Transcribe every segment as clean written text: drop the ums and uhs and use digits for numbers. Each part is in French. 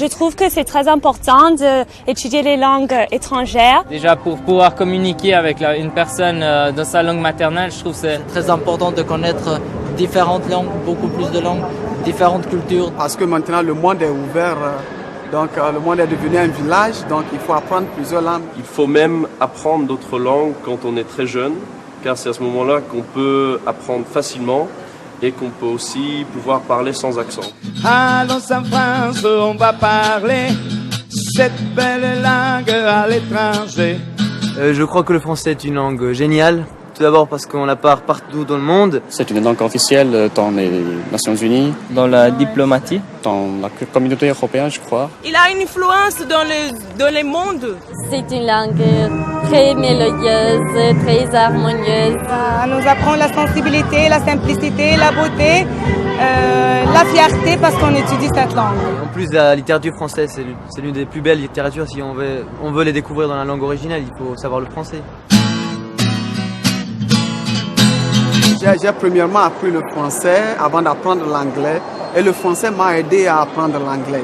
trouve que c'est très important d'étudier les langues étrangères. Déjà pour pouvoir communiquer avec une personne dans sa langue maternelle, je trouve que c'est très important de connaître différentes langues, beaucoup plus de langues, différentes cultures. Parce que maintenant le monde est ouvert, donc le monde est devenu un village, donc il faut apprendre plusieurs langues. Il faut même apprendre d'autres langues quand on est très jeune, car c'est à ce moment-là qu'on peut apprendre facilement et qu'on peut aussi pouvoir parler sans accent. Allons en France, on va parler cette belle langue à l'étranger. Je crois que le français est une langue géniale. Tout d'abord parce qu'on la parle partout dans le monde. C'est une langue officielle dans les Nations Unies. dans la diplomatie. Dans la communauté européenne, je crois. Il a une influence dans le monde. C'est une langue très mélodieuse, très harmonieuse. Ça nous apprend la sensibilité, la simplicité, la beauté, la fierté parce qu'on étudie cette langue. En plus, la littérature française, c'est l'une des plus belles littératures. Si on veut les découvrir dans la langue originale, il faut savoir le français. J'ai premièrement appris le français avant d'apprendre l'anglais et le français m'a aidé à apprendre l'anglais.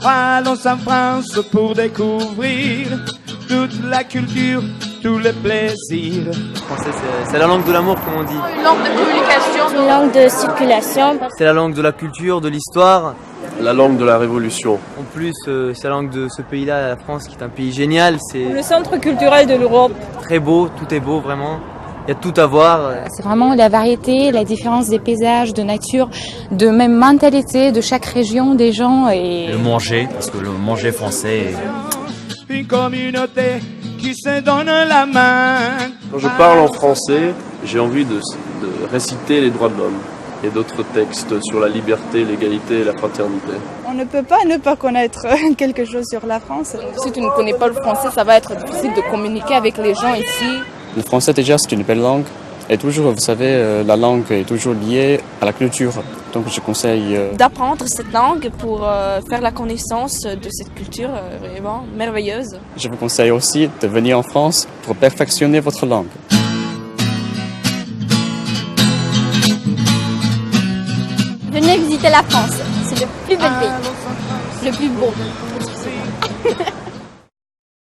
Allons en France pour découvrir toute la culture, tous les plaisirs. Le français, c'est la langue de l'amour, comme on dit. Une langue de communication. Une langue de circulation. C'est la langue de la culture, de l'histoire. La langue de la Révolution. En plus, c'est la langue de ce pays-là, la France, qui est un pays génial. C'est Le centre culturel de l'Europe. très beau, tout est beau, vraiment. Il y a tout à voir. C'est vraiment la variété, la différence des paysages, de nature, de même mentalité de chaque région des gens. Et le manger, parce que le manger français Une communauté qui se donne la main. Quand je parle en français, j'ai envie de réciter les droits de l'homme et d'autres textes sur la liberté, l'égalité et la fraternité. On ne peut pas ne pas connaître quelque chose sur la France. Si tu ne connais pas le français, ça va être difficile de communiquer avec les gens ici. Le français, déjà, c'est une belle langue. Et toujours, vous savez, la langue est toujours liée à la culture. Donc, je conseille D'apprendre cette langue pour faire la connaissance de cette culture vraiment merveilleuse. Je vous conseille aussi de venir en France pour perfectionner votre langue. Venez visiter la France, c'est le plus bel pays, le plus beau.